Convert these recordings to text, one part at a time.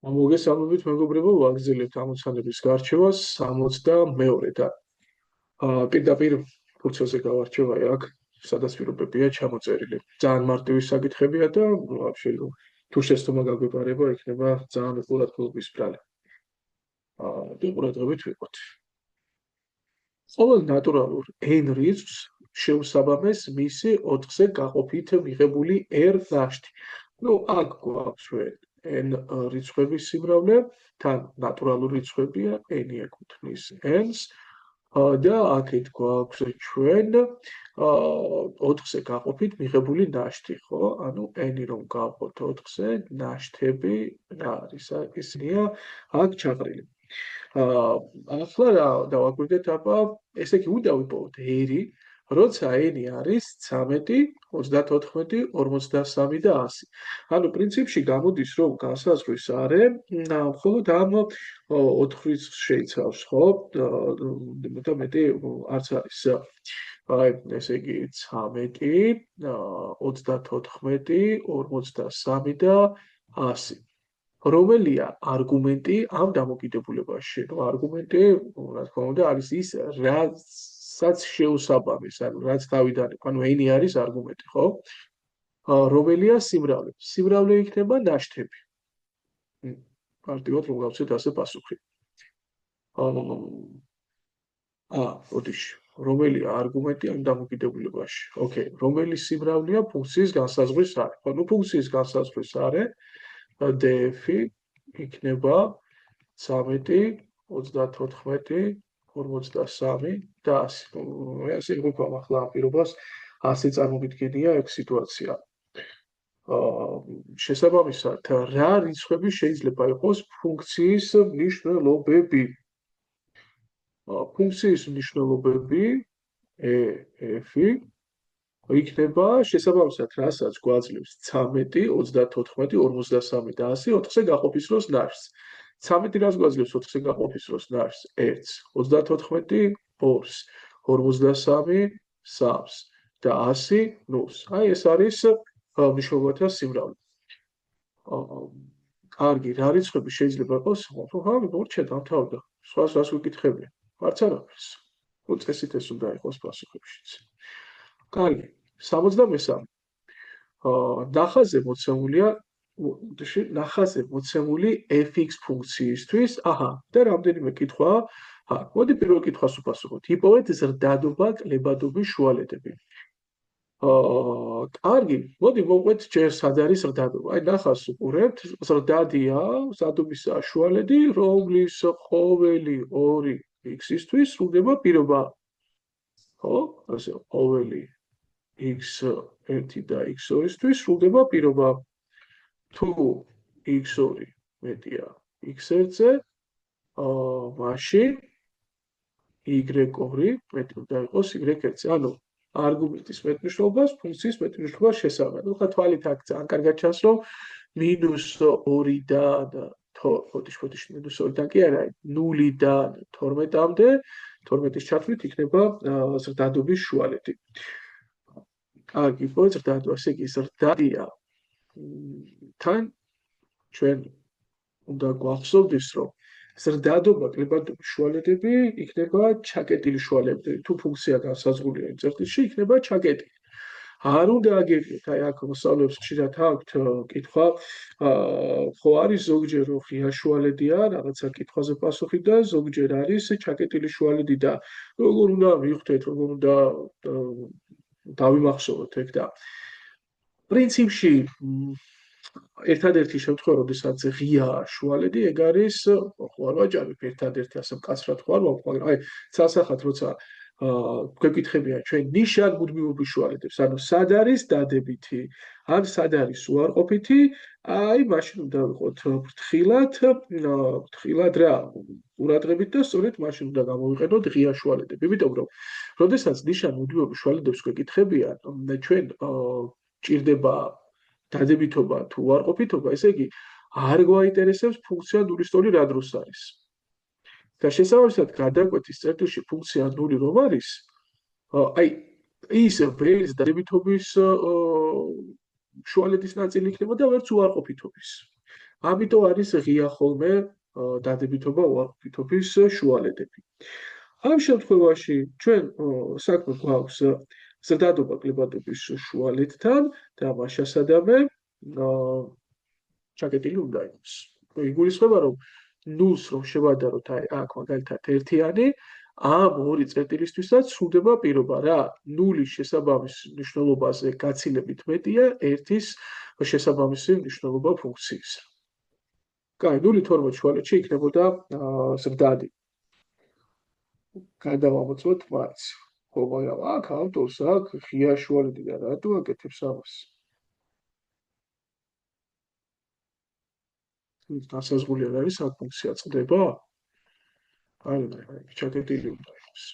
მოგესალმებით მეგობრებო, ვაგრძელებთ ამოცანების გარჩევას 62-დან. პირდაპირ ფურცელზე გავარჩევ აქ, სადაც პირობებია ჩამოწერილი. ძალიან მარტივი საკითხებია და ვაფშე თუ შეცდომა გაგვეპარება, იქნება ძალიან ყურადღების ბრალი. ყურადღებით ვიყოთ. ყოველ ნატურალურ n რიცხვს შეუსაბამეს მისი 4-ზე გაყოფით მიღებული r ნაშთი. აქ გვაქვს n რიცხვების სიმრავლე, თან ნატურალური რიცხვებია n-ი ეკუთვნის n-ს და აქეთ გვაქვს ჩვენ 4-ზე გაყოფით მიღებული ნაშთი, ხო? ანუ n-ი რომ გავყოთ 4-ზე, ნაშთები რა არის? ისინია აქ ჩაყრილი. ახლა რა დავაკვირდეთ აბა, ესე იგი უნდა ვიპოვოთ r-ი, როცა n-ი არის 13, 34, 53 და 100. ანუ პრინციპში გამოდის, რომ განსაზღვრის არე მხოლოდ ამ 4 რიცხვს შეიცავს, ხო? და მეტი არც არის. აი, ესე იგი 13, 34, 53 და 100. რომელია არგუმენტი ამ დამოკიდებულებაში? არგუმენტი, რა თქმა უნდა, არის ის, რაც შეუსაბამეს, ანუ რაც თავიდან, ანუ n-ი არის არგუმენტი, ხო? რომელია სიმრავლე? სიმრავლე იქნება ნაშთები. მარტივად რომ გავცეთ ასე პასუხი. ოდიში, რომელია არგუმენტი ამ დამოკიდებულებაში? ოკეი, რომელი სიმრავლეა ფუნქციის განსაზღვრის არე? ხო, ფუნქციის განსაზღვრის არე df-ი იქნება 13, 34, 53 და 100. ასე ვიყვავ ახლა ამ პირობას, ასე წარმოვიდგენია ეგ სიტუაცია. შესაბამისად, რა რიცხვები შეიძლება იყოს ფუნქციის მნიშვნელობები? ფუნქციის მნიშვნელობები f-ი იქნება შესაბამისად, რასაც გვაძლევს 13, 34, 53 და 100 4-ზე გაყოფის დროს ნაშთს. 13 რას გვაძლევს 4-ზე გაყოფის დროს ნაშთს? 1-ს, 34 2-ს, 53 3-ს და 100 0-ს. აი ეს არის მნიშვნელობათა სიმრავლე. კარგი, რა რიცხვები შეიძლება იყოს? მორჩა დამთავრდა. სხვას რას ვიკითხებია? არც არაფერს. წესით ეს უნდა იყოს პასუხებშიც. კარგი, 73. ნახაზზე მოცემული fx ფუნქციისთვის, და რამდენიმე კითხვაა. მოდი პირველ კითხვას ვპასუხოთ. იპოვეთ ზრდადობა კლებადობის შუალედები. კარგი, მოდი მოვყვეთ ჯერ სად არის ზრდადობა. აი ნახავს უყურებთ, ზრდადია, ზრდადობისა შუალედი, რომლის ყოველი 2 x-ისთვის სრულდება პირობა. ხო? ასე ყოველი x1 და x2-ისთვის სრულდება პირობა. თუ x2 მეტია x1-ზე, მაშინ y2 მეტი უნდა იყოს y1-ზე. ანუ არგუმენტის მეტნიშნულობას ფუნქციის მეტნიშნულობას შესაბამად. ხა თვალით აქ ძალიან კარგად ჩანს, რომ -2-დან -2-დან კი არა, 0-დან 12-მდე, 12-ის ჩათვლით იქნება ზრდადობის შუალედი. კარგი, ზრდადობა, ესე იგი ზრდადია. თან ჩვენ უნდა გვახსოვდეს, რომ ზრდადობა კლებადობის შუალედები იქნება ჩაკეტილი შუალედები. თუ ფუნქცია განსაზღვრულია იმ წერტილში, იქნება ჩაკეტილი. არ უნდა აგეგმოთ, აი აქ მოსწავლეებს ხშირად აქვთ კითხვა, ხო არის ზოგჯერ ღია შუალედია, რაღაცა კითხვაზე პასუხი და ზოგჯერ არის ჩაკეტილი შუალედი და როგორ უნდა მივხვდეთ, როგორ უნდა დავიმახსოვროთ ეგ და პრინციპში ერთადერთი შემთხვევა, როდესაც ღია შუალედი, ეგ არის, ხო არ ვაჭარებ ერთადერთი ასე მკაცრად ხო არ ვაქვს, მაგრამ აი სასახად როცა გვეკითხებიან ჩვენ ნიშან მუდმივობის შუალედებს, ანუ სად არის დადებითი, ან სად არის უარყოფითი, აი მაშინ უნდა ვიყოთ ფრთხილად რა, ყურადღებით და სწორედ მაშინ უნდა გამოვიყენოთ ღია შუალედები, იმიტომ რომ როდესაც ნიშან მუდმივობის შუალედებს გვეკითხებიან, ჩვენ ჭირდება დადებითობა თუ უარყოფითობა, ესე იგი არ გვაინტერესებს ფუნქცია ნულის ტოლი რა დროს არის. და შესაბამისად გადაკვეთის წერტილში ფუნქცია 0 რომ არის, აი ის ვერც დადებითობის შუალედის ნაწილი იქნება და ვერც უარყოფითობის. ამიტომ არის ღია ხოლმე დადებითობა უარყოფითობის შუალედები. ამ შემთხვევაში ჩვენ საქმე გვაქვს ზრდადობა კლებადობის შუალედთან და მაშასადამე ჩაკეტილი უნდა იყოს. იგულისხმება, რომ ნულს რომ შევადაროთ აქ მაგალითად ერთიანი, ამ ორი წერტილისთვისაც სრულდება პირობა რა. ნულის შესაბამის მნიშვნელობაზე გაცილებით მეტია ერთის შესაბამისი მნიშვნელობა ფუნქციის. კაი, 0-12 შუალედში იქნებოდა ზრდადი. გადავამოწმოთ მაინც. ხო, მაგრამ აქ ავტორს აქ ღია შუალედი და რატო აკეთებს ამას? დასაზღვრული არ არის აქ ფუნქცია წყდება? არა, ჩაკეტილი უნდა იყოს.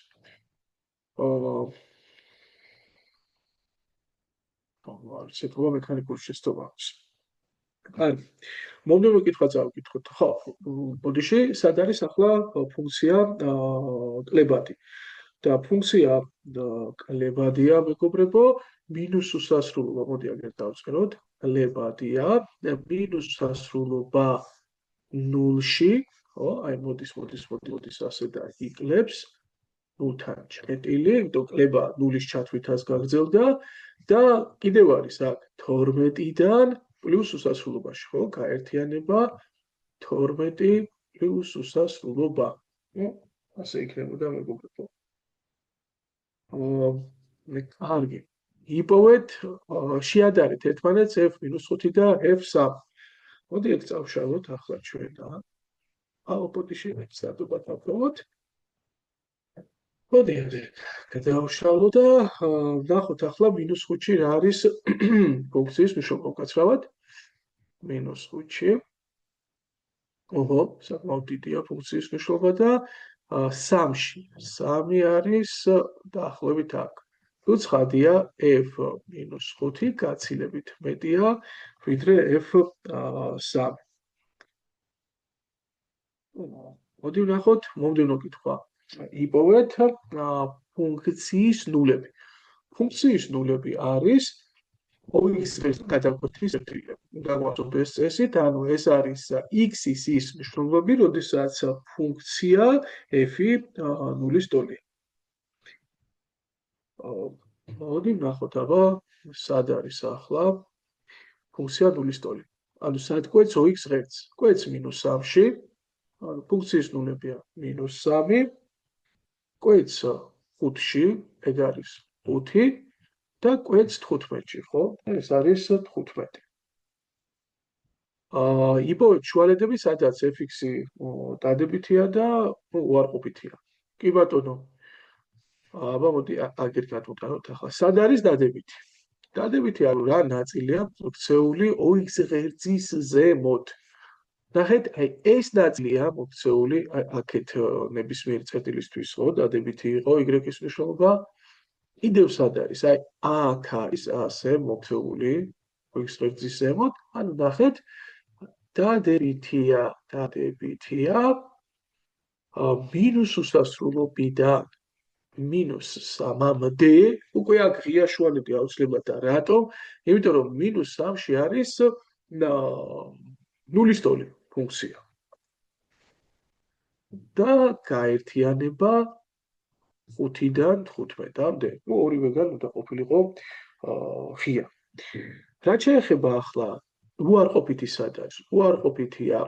ცეკვება მექანიკური შეცდომა აქვს. აი, მომდევნო კითხვა წავკითხოთ. ხო, ბოდიში, სად არის ახლა ფუნქცია კლებადი? და ფუნქცია კლებადია, მეგობრებო, მინუს უსასრულობა, მოდი აგერ დავწეროთ, კლებადია, მინუს უსასრულობა ნულში, ხო, აი მოდის ასე და იკლებს ნულთან ჩაკეტილი, იმიტომ კლება ნულის ჩათვლითაც გაგრძელდა და კიდევ არის აქ 12-დან პლუს უსასრულობაში, ხო, გაერთიანება 12 პლუს უსასრულობა. ასე იქნებოდა მეგობრებო. კარგი. იპოვეთ, შეადარეთ ერთმანეთს f-5 და f3. მოდი ეგ წავშალოთ ახლა ჩვენ და აუპუტიში სტატობა დავყოთ. მოდი გადავშალოთ და ნახოთ ახლა -5-ში რა არის ფუნქციის მნიშვნელობა უკაცრავად. -5-ში. ოღო, საკმაოდ დიდია ფუნქციის მნიშვნელობა და 3-ში. 3 არის დაახლოებით აქ. თუ ცხადია f-5 გაცილებით მეტია ვიდრე f3. მოდი ვნახოთ მომდევნო კითხვა. იპოვეთ ფუნქციის ნულები. ფუნქციის ნულები არის x-ის გადაკვეთის წერტილები. უნდა გვაქვს ეს წესით, ანუ ეს არის x-ის ის მნიშვნელობები, როდესაც ფუნქცია f-ი ნულის ტოლია. მოდი ვნახოთ აბა, სად არის ახლა ფუნქცია ნულის ტოლი. ანუ სად კვეთს ox ღერც? კვეთს -3-ში, ანუ ფუნქციის ნულებია -3, კვეთს 5-ში, ეგ არის 5 და კვეთს 15-ში, ხო? ეს არის 15. იპოვეთ შუალედები, სადაც f-ი დადებითია და უარყოფითია. კი ბატონო. აბა მოდი აგერ გადმოვყავოთ ახლა. სად არის დადებითი? დადებითი ანუ რა ნაწილია მოქცეული ox ღერძის ზემოთ. ნახეთ, აი ეს ნაწილია მოქცეული აქეთ ნებისმიერი წერტილისთვის, ხო, დადებითი იყო y-ის მნიშვნელობა. კიდევ სად არის? აი აქ არის ასე მოქცეული ox ღერძის ზემოთ. ანუ ნახეთ, დადებითია მინუს უსასრულობიდან -3-მდე, უკვე აქ ღია შუალედი აუცილებლად და რატომ? იმიტომ რომ -3-ში არის ნულის ტოლი ფუნქცია. და გაერთიანება 5-დან 15-მდე. ორივეგან უნდა ყოფილიყო ღია. რაც შეეხება ახლა უარყოფითი სად არის? უარყოფითია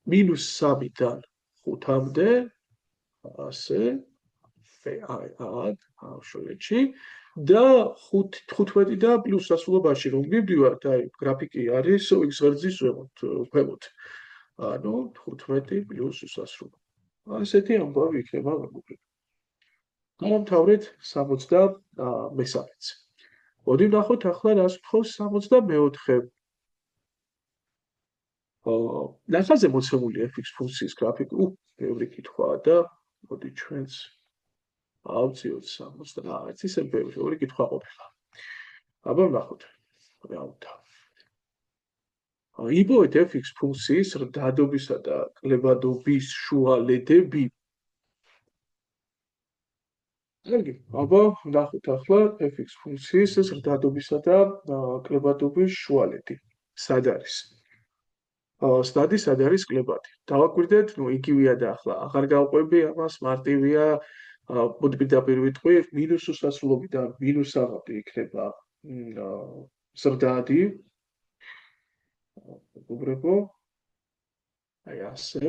-3-დან 5-მდე, ასე შუალედში და 15 და პლუს სასრულობაში რომ მივდივართ, აი გრაფიკი არის x ღერძის ქვემოთ. ანუ 15 პლუს უსასრულო. ასეთი ამბავი იქნება მეგობრებო. გამომთავრეთ 63-ს. მოდი ვნახოთ ახლა რას გთხოვს 64. ნახაზე მოცემული f-ის ფუნქციის გრაფიკი, ბევრი კითხვაა და მოდი ჩვენც ავწიოთ 70. ისე ბევრი კითხვა ყოფილა. აბა ვნახოთ. რა იპოვეთ f-ის ფუნქციის ზრდადობისა და კლებადობის შუალედები. კარგი, აბა ვნახოთ ახლა f-ის ფუნქციის ზრდადობისა და კლებადობის შუალედი. სად არის? სტადი სად არის კლებადი? დავაკვირდეთ, იგივეა და ახლა აღარ გავყვები ამას, მარტივია. მოდი პირდაპირ ვიტყვი, მინუს უსასრულობიდან მინუს აღავდი იქნება ზრდადი, უბრალო, აი ასე.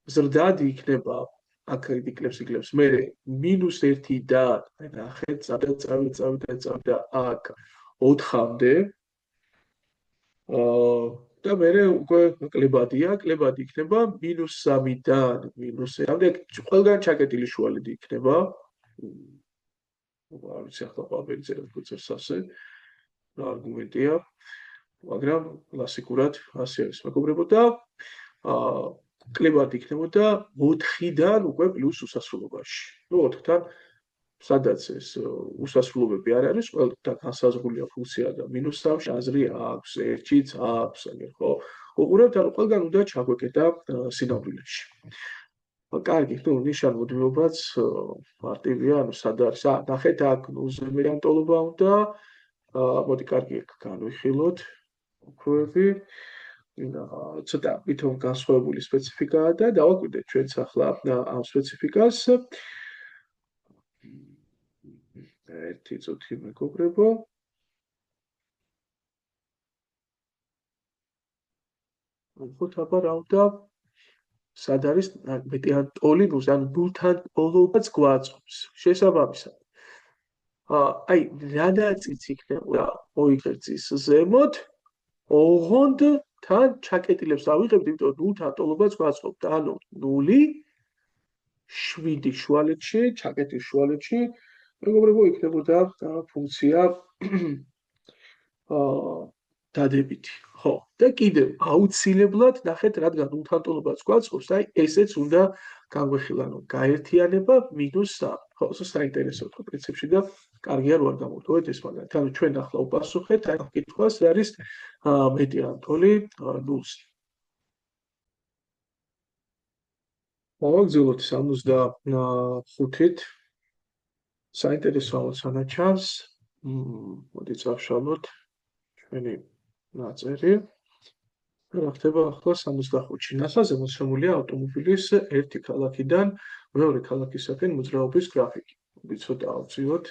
ზრდადი იქნება, აქ იკლებს, მე -1-დან, ნახეთ, წავიდა აქ 4-მდე. და მე უკვე კლებადია, კლებადი იქნება -3-დან -1-მდე, ყველგან ჩაკეტილი შუალედი იქნება. არ ვიცი ახლა ყველაფერი წერა ფუძებს ასე. რა არგუმენტია, მაგრამ კლასიკურად ასე არის მეგობრებო და კლებადი იქნებოდა 4-დან უკვე პლუს უსასრულობაში. 4-თან სადაც ეს უსასრულობები არ არის, ყველგან განსაზღვრულია ფუნქცია და -3-ში აზრი აქვს, 1-იც აქვს, ხო? უყურებთ, ანუ ყველგან უნდა ჩაგვეკეტა სინამდვილეში. კარგი, ნიშან მუდმივობაც მარტივია, ანუ სად არის? ნახეთ აქ ზემერიანტოლობა უნდა. მოდი კარგი აქ განვიხილოთ. ოქროები. ცოტა ვითომ განსხვავებული სპეციფიკაა და დავაკვირდეთ ჩვენც ახლა ამ სპეციფიკას. ერთი წუთი მეგობრებო. უხოთ აბა რა უნდა სად არის მეტიანტოლი, ანუ ნულთან ტოლობაც გვაწყობს. შესაბამისად. აი, რადაციც იქნება მოიგრძის ზემოთ, ოღონდთან ჩაკეტილებს ავიღებთ, იმიტომ რომ ნულთან ტოლობაც გვაწყობს. ანუ 0, 7 შუალედში, ჩაკეტილ შუალედში, მეგობრებო, იქნებოდა ფუნქცია დადებითი. ხო, და კიდევ აუცილებლად ნახეთ, რადგან ნულთან ტოლობაც გვაწყობს, აი ესეც უნდა განვიხილოთ, ანუ გაერთიანება -3. ხო, საინტერესო თქო პრინციპში და კარგია რომ არ გამოვტოვეთ ეს მაგალითად. ანუ ჩვენ ახლა უპასუხეთ აი კითხვას, რა არის მეტიანტოლი 0-ს. მოვაგზავნოთ 75-ით. საინტერესო ამოცანა ჩანს. მოდი წავშალოთ ჩვენი ნაწერი. რა ხდება ახლა 65-ში? ნახაზზე მოცემულია ავტომობილის ერთი ქალაქიდან მეორე ქალაქისაკენ მოძრაობის გრაფიკი. ცოტა ავწიოთ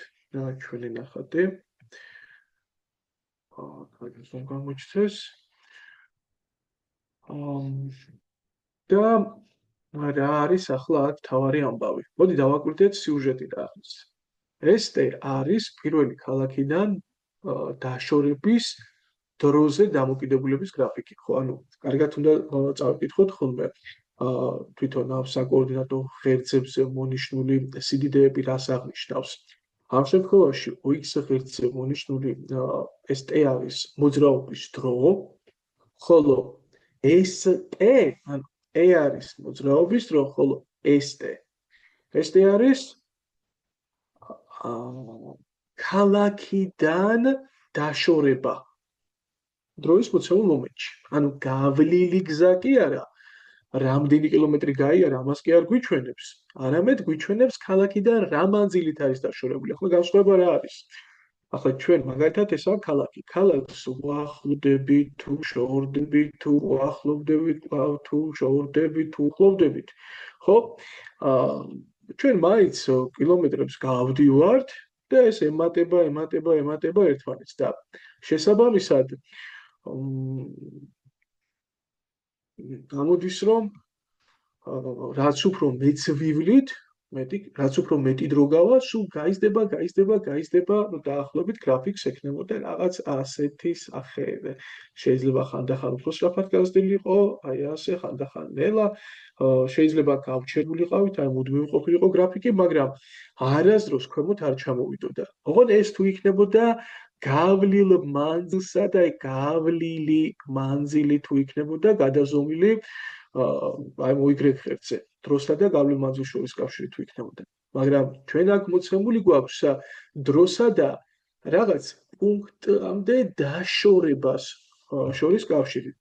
ჩვენი ნახატი. კარგი, ზომ გამოჩნდეს. და რა არის ახლა აქ თავარი ამბავი? მოდი დავაკვირდეთ სიუჟეტი რა არის. ეს არის პირველი ქალაქიდან დაშორების დროზე დამოკიდებულების გრაფიკი, ხო? ანუ კარგად უნდა წავიკითხოთ ხოლმე თვითონ ამ საკოორდინატო ღერძებზე მონიშნული სიდიდეები რას აღნიშნავს. ამ შემთხვევაში OX ღერძზე მონიშნული ეს T არის მოძრაობის დრო, ხოლო ST, ანუ E არის მოძრაობის დრო, ხოლო ST არის ქალაქიდან დაშორება დროის მოცემულ მომენტში. ანუ გავლილი გზა კი არა, რამდენი კილომეტრი გაიარა, ამას კი არ გვიჩვენებს, არამედ გვიჩვენებს ქალაქიდან რა მანძილით არის დაშორებული. ახლა განსხვავება რა არის? ახლა ჩვენ მაგალითად ესაა ქალაქი. ქალაქს უახლოვდებით თუ შორდებით, თუ უახლოვდებით, თუ შორდებით, თუ უახლოვდებით. ხო? ჩვენ მაინც კილომეტრებს გავდივართ და ეს ემატება ერთმანეთს და შესაბამისად გამოდის რომ რაც უფრო მეც ვივლით, რაც უფრო მეტი დრო გავა, სულ გაიზრდება, ნუ დაახლოებით გრაფიკს ექნებოდა რაღაც ასეთი სახე. შეიძლება ხანდახან უფრო სწრაფად გაზრდილიყო, აი ასე, ხანდახან ნელა, შეიძლება გავჩერდულიყავით, აი მუდმივი ყოფილიყო გრაფიკი, მაგრამ არასდროს ქვემოთ არ ჩამოვიდოდა. ოღონდ ეს თუ იქნებოდა გავლილ მანძილსა და გავლილი მანძილი თუ იქნებოდა გადაზომილი აი მოიგრეთ ღერძზე დროსა და გავლილ მანძილს შორის კავშირი თუ იქნებოდა. მაგრამ ჩვენ აქ მოცემული გვაქვს დროსა და რაღაც პუნქტამდე დაშორებას შორის კავშირი.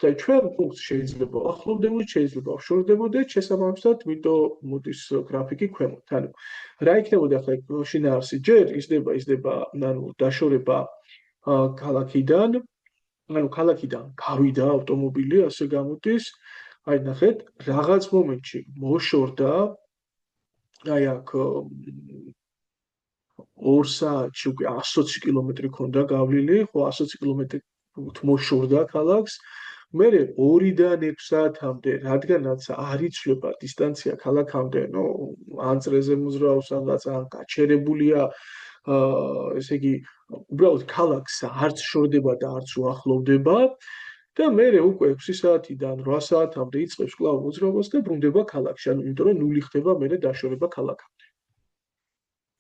და ჩვენ პუნქტს შეიძლება ახლოვდებოდეთ, შეიძლება ვშორდებოდეთ, შესაბამისად, იმიტომ მოდის გრაფიკი ქვემოთ. ანუ რა იქნებოდა ახლა შინაარსი? ჯერ იზრდება, ანუ დაშორება ქალაქიდან ანუ ქალაქიდან გავიდა ავტომობილი, ასე გამოდის, აი ნახეთ, რაღაც მომენტში მოშორდა, აი აქ 2 საათში უკვე 120 კილომეტრი ქონდა გავლილი, ხო 120 კილომეტრი მოშორდა ქალაქს. მერე 2-დან 6 საათამდე, რადგანაც არ იცვლება დისტანცია ქალაქამდე, ნუ ან წრეზე მოძრაობს, ან გაჩერებულია, ესე იგი, უბრალოდ ქალაქს არც შორდება და არც უახლოვდება და მერე უკვე 6 საათიდან 8 საათამდე იწყებს კვლავ მოძრაობას და ბრუნდება ქალაქში, ანუ იმიტომ რომ ნული ხდება მერე დაშორება ქალაქამდე.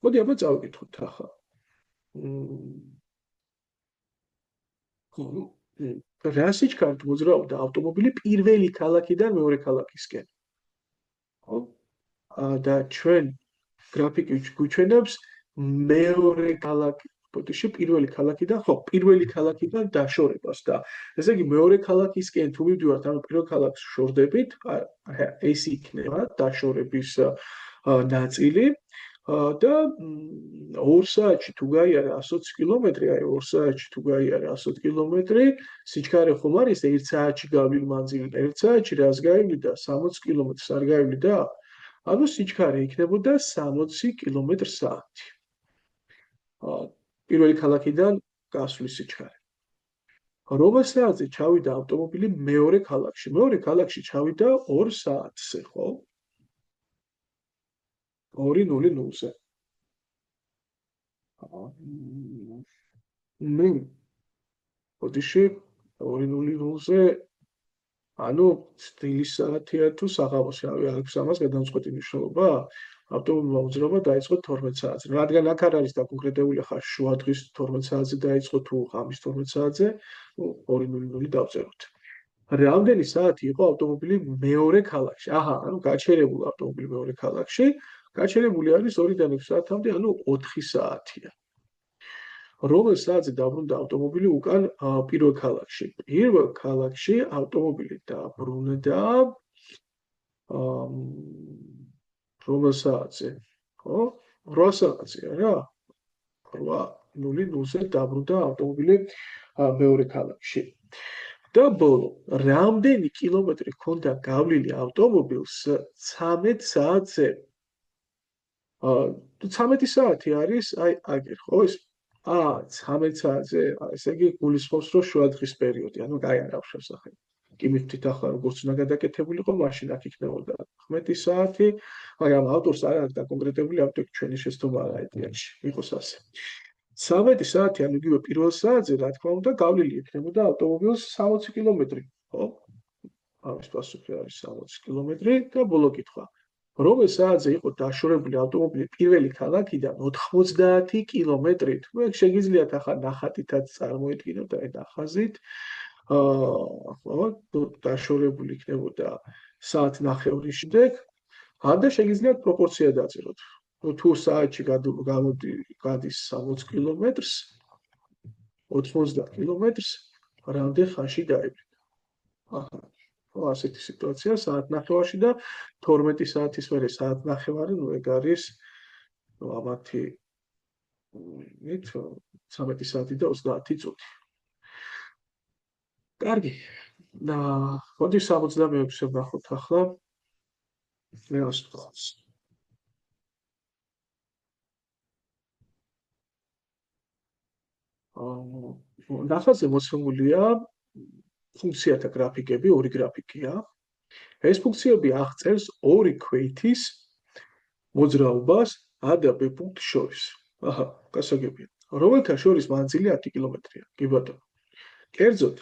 მოდი აბა წავიკითხოთ ახლა. რა სიჩქარით მოძრაობდა ავტომობილი პირველი ქალაქიდან მეორე ქალაქისკენ? ხო? და ჩვენ გრაფიკი გვიჩვენებს მეორე ქალაქი, ბოდიში პირველი ქალაქიდან, ხო, პირველი ქალაქიდან დაშორებას და ესე იგი მეორე ქალაქისკენ თუ მივდივართ, ანუ პირველ ქალაქს შორდებით, ეს იქნება დაშორების ნაწილი და 2 საათში თუ გაიარა 120 კილომეტრი, აი 2 საათში თუ გაიარა 120 კილომეტრი, სიჩქარე ხომ არის 1 საათში გავლილი მანძილი და 1 საათში რას გაივლიდა 60 კილომეტრს არ გაივლიდა? ანუ სიჩქარე იქნებოდა 60 კილომეტր/საათი. პირველი ქალაქიდან გასვლის სიჩქარე. რომელ საათზე ჩავიდა ავტომობილი მეორე ქალაქში? მეორე ქალაქში ჩავიდა 2 საათზე, ხო? 2:00-ზე. მე ბოდიში 2:00-ზე ანუ სტილის საათია თუ საღამოსი, რავი, არ აქვს ამას გადამწყვეტი მნიშვნელობა. ავტომობილმა მოძრაობა დაიწყო 12 საათზე. რადგან აქ არ არის დაკონკრეტებული ხა შუა დღის 12 საათზე დაიწყო თუ ღამის 12 საათზე, 2:00 დავწეროთ. რამდენი საათი იყო ავტომობილი მეორე ქალაქში? აჰა, ანუ გაჩერებული ავტომობილი მეორე ქალაქში, გაჩერებული არის 2-დან 6 საათამდე, ანუ 4 საათია. რომელ საათზე დაბრუნდა ავტომობილი უკან პირველ ქალაქში? პირველ ქალაქში ავტომობილი დაბრუნდა რომელ საათზე? ხო? 8 საათზე რა? 8:00-ზე დაბრუნდა ავტომობილი მეორე ქალაქში. და ბოლო, რამდენი კილომეტრი ჰქონდა გავლილი ავტომობილს 13 საათზე? 13 საათი არის, აი აგერ, ხო ეს? 13 საათზე, ესე იგი გულისხმობს, რომ შუა დღის პერიოდი, ანუ კაი არ აქვს შესახებ. კი მივხვდით ახლა როგორც უნდა გადაკეთებულიყო, მაშინ აქ იქნებოდა 15 საათი, მაგრამ ავტორს არ აქვს დაკონკრეტებული, ამიტომ ჩვენი შეცდომა არ აიტიაში, იყოს ასე. 13 საათი, ანუ იგივე პირველ საათზე, რა თქმა უნდა, გავლილი იქნებოდა ავტომობილს 60 კილომეტრი, ხო? ამის პასუხი არის 60 კილომეტრი და ბოლო კითხვა. რომელ საათზე იყო დაშორებული ავტომობილი პირველი ქალაქიდან 90 კილომეტრით? მე შეგიძლიათ ახლა ნახატითაც წარმოედგინოთ, აი ნახაზით. ხო, დაშორებული იქნებოდა საათნახევრის შემდეგ, და შეგიძლიათ პროპორცია დაწეროთ. თუ საათში გადის 60 კილომეტრს, 80 კილომეტრს, რამდენ ხანში დაიბრუნდა? აჰა, ასეთი სიტუაცია საათნახევარში და 12 საათის მერე საათნახევარი, ნუ ეგ არის ამათი 13 საათი და 30 წუთი. კარგი. და მოდი 66-ზე ვნახოთ ახლა. მე ასწავლოს. ნახაზზე მოცემულია ფუნქციათა გრაფიკები, ორი გრაფიკია. ეს ფუნქციები აღწერს ორი ქვეითის მოძრაობას A და B პუნქტ შორის. აჰა, გასაგებია. რომელთა შორის მანძილი 10 კილომეტრია. კი ბატონო. კერძოდ,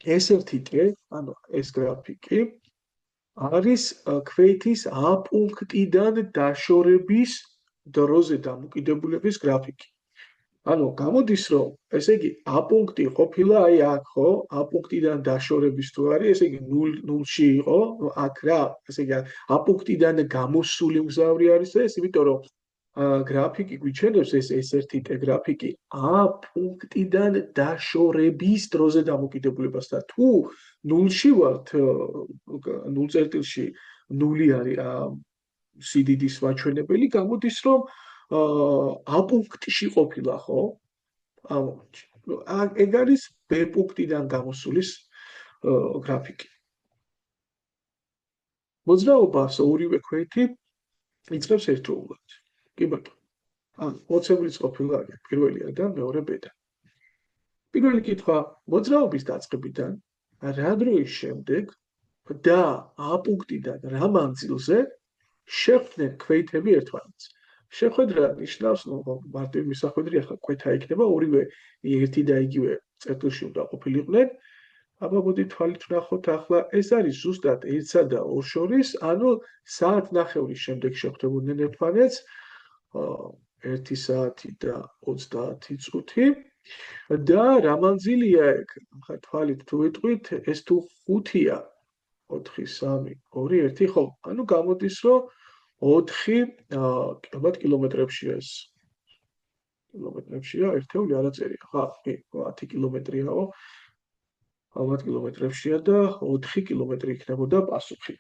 ეს ერთი ტე, ანუ ეს გრაფიკი არის ქვეითის A პუნქტიდან დაშორების დროზე დამოკიდებულების გრაფიკი. ანუ გამოდის, რომ ესე იგი A პუნქტი ყოფილა აი აქ, ხო? A პუნქტიდან დაშორების თუ არის, ესე იგი 0-ში იყო, აქ რა, ესე იგი A პუნქტიდან გამოსული მგზავრი არის ეს, იმიტომ რომ გრაფიკი გვიჩვენებს ეს ერთი ტე გრაფიკი A პუნქტიდან დაშორების დროზე დამოკიდებულებას და თუ 0-ში ვართ, 0 წერტილში 0 არის სიდიდის მაჩვენებელი, გამოდის, რომ A პუნქტში ყოფილა, ხო? ეგ არის B პუნქტიდან გამოსულის გრაფიკი. მოძრაობას ორივე ქვეითი იწყებს ერთდროულად. კი ბატონო. მოცემულიც ყოფილა პირველია და მეორე ბედა. პირველი კითხვა, მოძრაობის დაწყებიდან რა დროის შემდეგ და A პუნქტიდან რა მანძილზე შეხვდნენ ქვეითები ერთმანეთს. შეხვედრა ნიშნავს, მარტივი მისახვედრი ახლა კვეთა იქნება, ორივე ერთი და იგივე წერტილში უნდა ყოფილიყვნენ. აბა მოდით თვალით ვნახოთ ახლა ეს არის ზუსტად 1-სა და 2 შორის, ანუ საათნახევრის შემდეგ შეხვდებოდნენ ერთმანეთს 1 საათი და 30 წუთი და რა მანძილია ეგ? ახლა თვალით თუ ვიტყვით, ეს თუ 5-ია 4 3 2 1 ხო, ანუ გამოდის რომ 4 კილომეტრებშია ეს. კილომეტრებშია, ერთეული არა წერია. ხა, 10 კილომეტრიაო. ალბათ კილომეტრებშია და 4 კილომეტრი იქნებოდა პასუხი.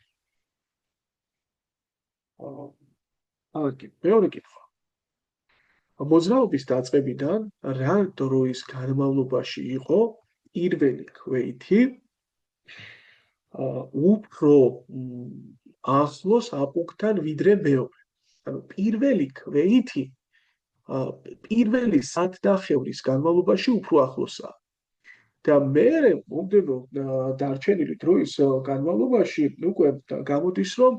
აგი, მეორე კითხვა. მოძრაობის დაწყებიდან რა დროის განმავლობაში იყო პირველი ქვეითი უფრო ახლოს A პუნქტთან ვიდრე მეორე. ანუ პირველი ქვეითი პირველი საათნახევრის განმავლობაში უფრო ახლოსაა. და მერე მომდევნო დარჩენილი დროის განმავლობაში უკვე გამოდის რომ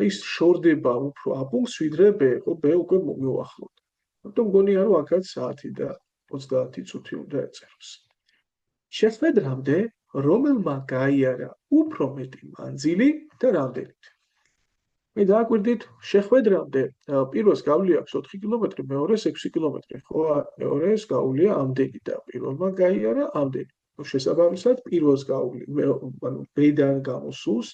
ის შორდება უფრო A პუნქტს ვიდრე B, ხო B უკვე მოუახლოვდა. ამიტომ მგონია რომ აქაც საათი და 30 წუთი უნდა ეწეროს. შეხვედრამდე რომელმა გაიარა უფრო მეტი მანძილი და რამდენით? მე დააკვირდით შეხვედრამდე პირველს გავლილი აქვს 4 კილომეტრი, მეორეს 6 კილომეტრი, ხო? მეორეს გავლია ამდენი და პირველმა გაიარა ამდენი. შესაბამისად პირველს გავლილი, ანუ B-დან გამოსულს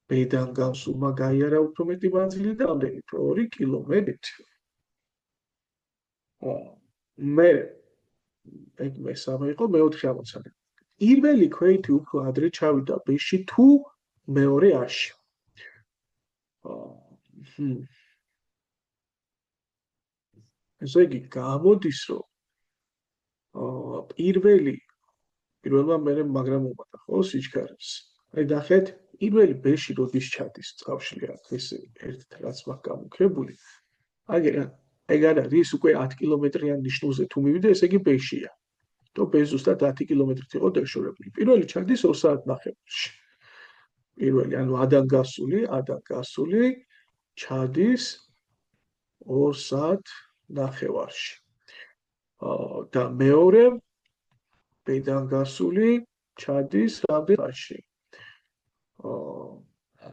B-დან გამოსულმა გაიარა უფრო მეტი მანძილი და ამდენი 2 კილომეტრით. მე ეგ მესამე იყო, მეოთხე ამოცანა. პირველი ქვეითი უფრო ადრე ჩავიდა B-ში თუ მეორე A-ში. ესე იგი გამოდის რომ პირველმა მერე მაგრამ უმატა ხო სიჩქარეს. აი ნახეთ, პირველი B-ში როდის ჩადის წყავშლი აქ ეს ერთ რაც მაქვს გამუქებული. ეგ არის უკვე 10 კილომეტრიან ნიშნულზე თუ მივიდა, ესე იგი B-შია. то B ზუსტად 10 კილომეტრით იყო დაშორებული. პირველი ჩადის 2 საათნახევრში. პირველი, ანუ A-დან გასული ჩადის 2 საათნახევარში. და მეორე B-დან გასული ჩადის რამდენში?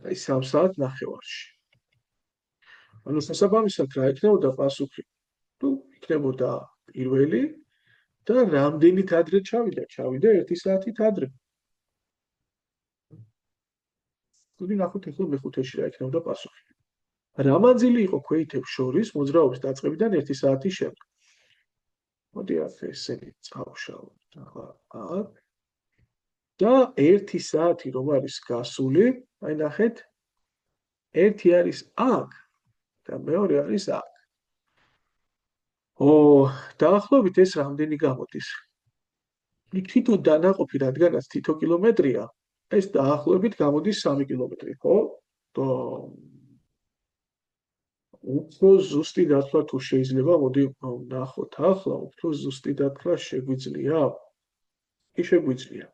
აი 3 საათნახევარში. ანუ შესაბამისად რა იქნებოდა პასუხი? თუ იქნებოდა პირველი და რამდენით ადრე ჩავიდა? ჩავიდა 1 საათით ადრე. თუ ნახოთ ახლა მეხუთეში რა იქნებოდა პასუხი? რა მანძილი იყო ქვეითებს შორის მოძრაობის დაწყებიდან 1 საათის შემდეგ? მოდი აქ ესენი წავშალოთ ახლა აქ. და 1 საათი რომ არის გასული, აი ნახეთ, ერთი არის აქ და მეორე არის აქ. დაახლოებით ეს რამდენი გამოდის? იქ თვითონ დანაყოფი რადგანაც თითო კილომეტრია, ეს დაახლოებით გამოდის 3 კილომეტრი, ხო? უფრო ზუსტი დათვლა თუ შეიძლება, მოდი ვნახოთ ახლა, უფრო ზუსტი დათვლა შეგვიძლია? კი შეგვიძლია.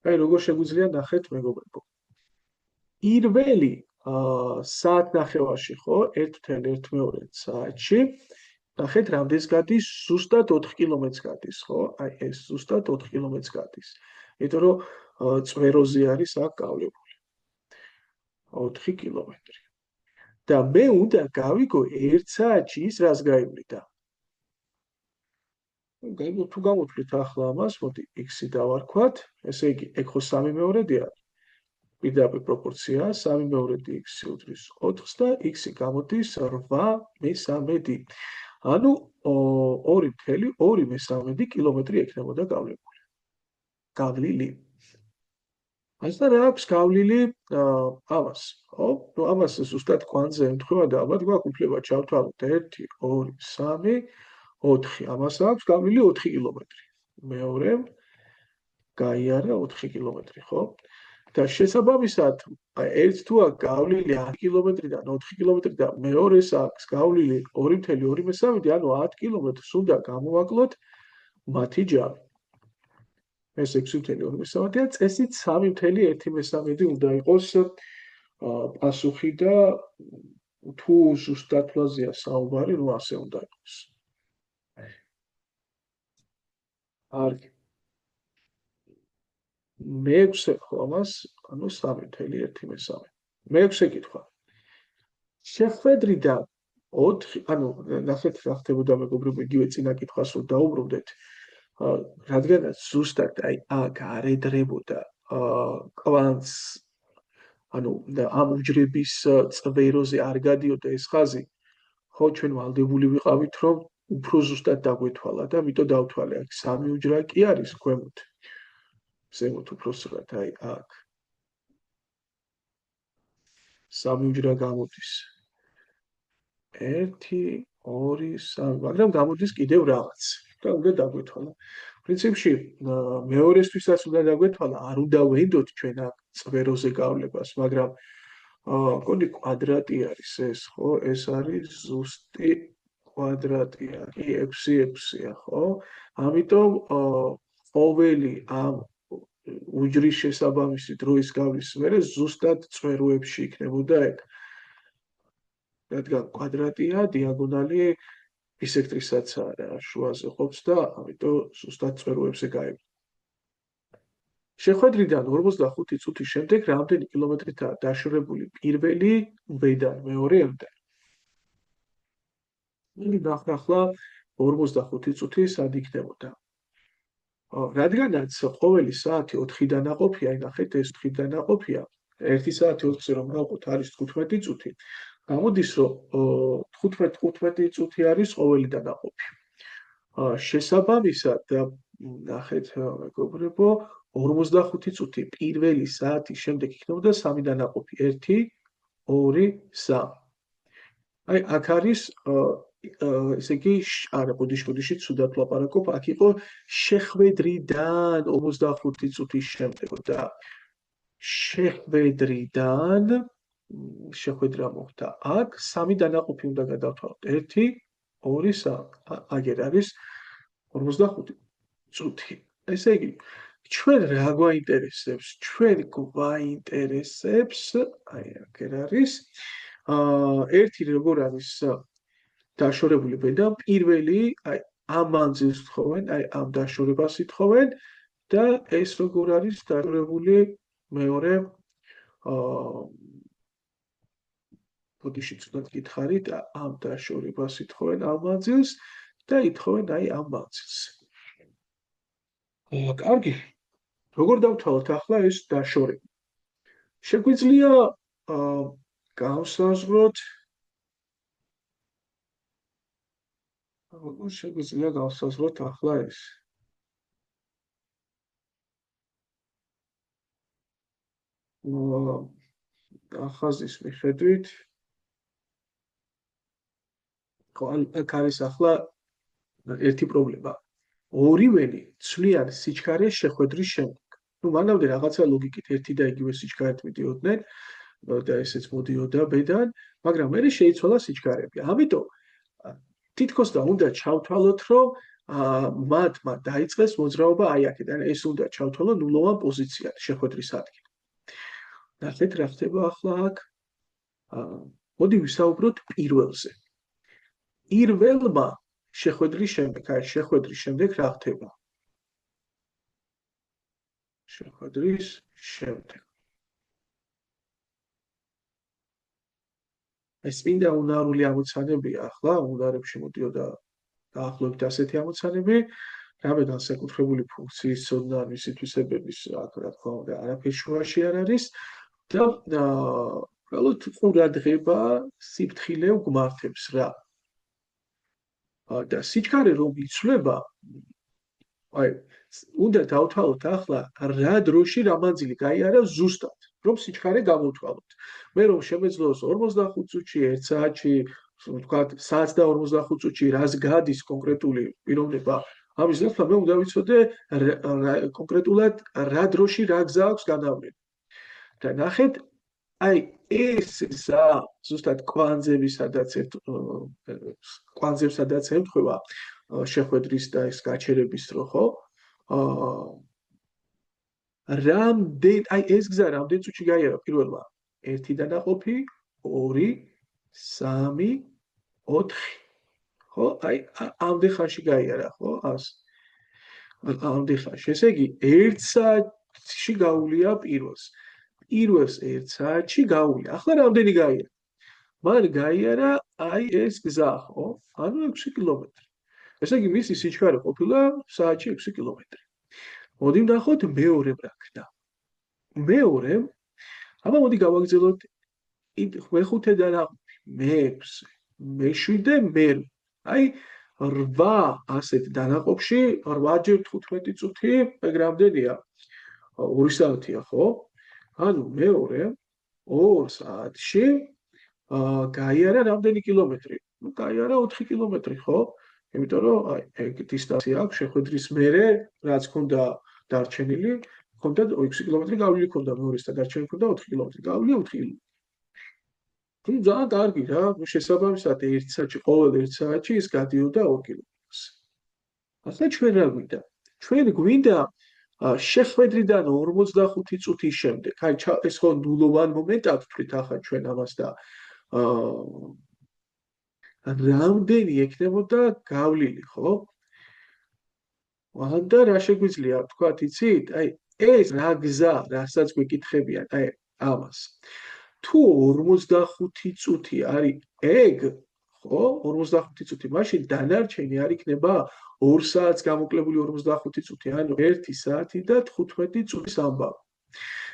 აი როგორ შეგვიძლია ნახეთ მეგობრებო. პირველი საათნახევარში, ხო, 1.1 საათში ნახეთ რამდენს გადის, ზუსტად 4 კილომეტრს გადის, ხო? აი ეს ზუსტად 4 კილომეტრს გადის. იმიტომ რომ წვეროზე არის აქ გავლებული. 4 კილომეტრი. და მე უნდა გავიგო 1 საათში ის რას გაივლიდა. თუ გამოვთვლით ახლა ამას, მოდი x-ი დავარქვათ, ესე იგი ეგ ხო 3 მეორედია. პირდაპირ პროპორცია 3 მეორედი x-ი უდრის 4-ს და x-ი გამოდის 8/3. ანუ 2.2 კილომეტრი ექნებოდა გავლილი. ასე რა აქვს გავლილი ამას, ხო? ნუ ამას ზუსტად კვანტზე ემთხვევა და ალბათ გვაქვს უფლება ჩავთვალოთ 1 2 3 4. ამას აქვს გავლილი 4 კილომეტრი. მეორემ გაიარა 4 კილომეტრი, ხო? და შესაბამისად, ერთ თუ აქვს გავლილი 10 კილომეტრიდან 4 კილომეტრი და მეორეს აქვს გავლილი 2.2, ანუ 10 კილომეტრს უნდა გამოვაკლოთ მათი ჯამი. ეს 6.2-ა, წესით 3.1 უნდა იყოს პასუხი და თუ ზუსტად თვალზეა საუბარი, ნუ ასე უნდა იყოს. კარგი. მეექვსე ხო ამას, ანუ 3.1. მეექვსე კითხვა. შეხვედრიდან 4, ანუ ნახეთ რა ხდებოდა მეგობრებო, იგივე წინა კითხვას რომ დაუბრუნდეთ. რადგანაც ზუსტად აქ არ ედრებოდა კვანტს, ანუ ამ უჯრების წვეროზე არ გადიოდა ეს ხაზი, ხო, ჩვენ ვალდებული ვიყავით, რომ უფრო ზუსტად დაგვეთვალა და ამიტომ დავთვალე აქ 3 უჯრა კი არის ქვემოთ. ზემოთ უფრო სწრაფად, აქ 3 უჯრა გამოდის. 1, 2, 3, მაგრამ გამოდის კიდევ რაღაც და უნდა დაგვეთვალა. პრინციპში მეორესთვისაც უნდა დაგვეთვალა, არ უნდა ვენდოთ ჩვენ აქ წვეროზე გავლებას, მაგრამ კონი კვადრატი არის ეს, ხო? ეს არის ზუსტი კვადრატია, კი 6-6-ია, ხო? ამიტომ ყოველი ამ უჯრის შესაბამისი დროის გავლის მერე ზუსტად წვეროებში იქნებოდა ეგ. რადგან კვადრატია, დიაგონალი ბისექტრისაც არა, შუაზე ყოფს და ამიტომ ზუსტად წვეროებზე გაიგო. შეხვედრიდან 45 წუთის შემდეგ რამდენი კილომეტრითაა დაშორებული პირველი უბედან მეორე ელდან? იგი ახლა 45 წუთი სად იქნებოდა? რადგანაც ყოველი საათი 4 დანაყოფია, ნახეთ ეს 4 დანაყოფია, 1 საათი 4-ზე რომ გავყოთ არის 15 წუთი. გამოდის რომ 15 წუთი არის ყოველი დანაყოფი. შესაბამისად, ნახეთ მეგობრებო, 45 წუთი პირველი საათის შემდეგ იქნებოდა 3 დანაყოფი. 1, 2, 3. აი აქ არის ესე იგი, არა, ბოდიში ცუდად ვლაპარაკობ, აქ იყო შეხვედრიდან 45 წუთის შემდეგ და შეხვედრა მოხდა აქ 3 დანაყოფი უნდა გადავთვალოთ. 1, 2, 3. აგერ არის 45 წუთი. ესე იგი, ჩვენ რა გვაინტერესებს? ჩვენ გვაინტერესებს, აი აგერ არის ერთი როგორ არის დაშორებული ბედა, პირველი, აი ამ მანძილს თხოვენ, აი ამ დაშორებას ითხოვენ და ეს როგორ არის დაშორებული მეორე ბოდიში ცუდად გითხარით, ამ დაშორებას ითხოვენ ამ მანძილს და ითხოვენ აი ამ მანძილს. კარგი. როგორ დავთვალოთ ახლა ეს დაშორება? შეგვიძლია გავსაზღვროთ როგორ შეგვიძლია გავსაზღვროთ ახლა ეს? ახაზის მიხედვით აქ არის ახლა ერთი პრობლემა. ორივენი ცვლიან სიჩქარეს შეხვედრის შემდეგ. ნუ მანამდე რაღაცა ლოგიკით ერთი და იგივე სიჩქარით მიდიოდნენ და ესეც მოდიოდა ბედან, მაგრამ მერე შეიცვალა სიჩქარები. ამიტომ თითქოს და უნდა ჩავთვალოთ, რომ მათმა დაიწყეს მოძრაობა აი აქედან, ეს უნდა ჩავთვალო ნულოვან პოზიციად შეხვედრის ადგილ. ნახეთ რა ხდება ახლა აქ. მოდი ვისაუბროთ პირველზე. პირველმა შეხვედრის შემდეგ რა ხდება? შეხვედრის შემდეგ. ეს წინდა უნარული ამოცანებია ახლა, უნარებში მოდიოდა დაახლოებით ასეთი ამოცანები, რამე განსაკუთრებული ფუნქციის ცოდნა მისი თვისებების აქ რა თქმა უნდა არაფერი შუაში არ არის და უბრალოდ ყურადღება სიფრთხილე უგმართებს რა. და სიჩქარე რომ იცვლება, აი უნდა დავთვალოთ ახლა რა დროში რა მანძილი გაიარა ზუსტად, რომ სიჩქარე გამოვთვალოთ. მე რომ შემეძლოს 45 წუთში, 1 საათში, ვთქვათ, საათს და 45 წუთში რას გადის კონკრეტული პიროვნება, ამის ნაცვლად მე უნდა ვიცოდე კონკრეტულად რა დროში რა გზა აქვს გადავლილი. და ნახეთ, აი ეს გზა ზუსტად კვანძები, სადაც ემთხვევა შეხვედრის და ეს გაჩერების დრო, ხო? აი ეს გზა რამდენ წუთში გაიარა პირველმა? 1 დანაყოფი, 2, 3, 4. ხო? აი ამდენ ხანში გაიარა, ხო? ამდენ ხანში. ესე იგი 1 საათში გაუვლია პირველს. პირველს 1 საათში გაუვლია. ახლა რამდენი გაიარა? მან გაიარა აი ეს გზა, ხო? ანუ 6 კილომეტრი. ესე იგი მისი სიჩქარე ყოფილა საათში 6 კილომეტრი. მოდი ვნახოთ მეორემ რა ქნა. მეორემ, აბა მოდი გავაგრძელოთ მეხუთე დანაყოფი, მე-6, მე-7, მე-8. აი 8 ასეთ დანაყოფში 8 ჯერ 15 წუთი, ეგ რამდენია? 2 საათია, ხო? ანუ მეორე 2 საათში გაიარა რამდენი კილომეტრი? ნუ გაიარა 4 კილომეტრი, ხო? იმიტომ რომ აი ეგ დისტანცია აქვს შეხვედრის მერე, რაც ქონდა დარჩენილი, ქონდა 6 კილომეტრი გავლილი ქონდა მეორეს და დარჩენილი ქონდა 4 კილომეტრი. გავლილი 4 კილომეტრი. თუ ძალიან კარგი რა, შესაბამისად 1 საათში, ყოველ 1 საათში ის გადიოდა 2 კილომეტრს. ახლა ჩვენ რა გვინდა? ჩვენ გვინდა შეხვედრიდან 45 წუთის შემდეგ, აი ეს ხო ნულოვან მომენტად ვთქვით ახლა ჩვენ ამას და რამდენი ექნებოდა გავლილი, ხო? და რა შეგვიძლია თქვათ, იცით? აი ეს რა გზა, რასაც გვეკითხებიან, აი ამას. თუ 45 წუთი არის ეგ, ხო? 45 წუთი, მაშინ დანარჩენი არ იქნება 2 საათს გამოკლებული 45 წუთი, ანუ 1 საათი და 15 წუთის ამბავი.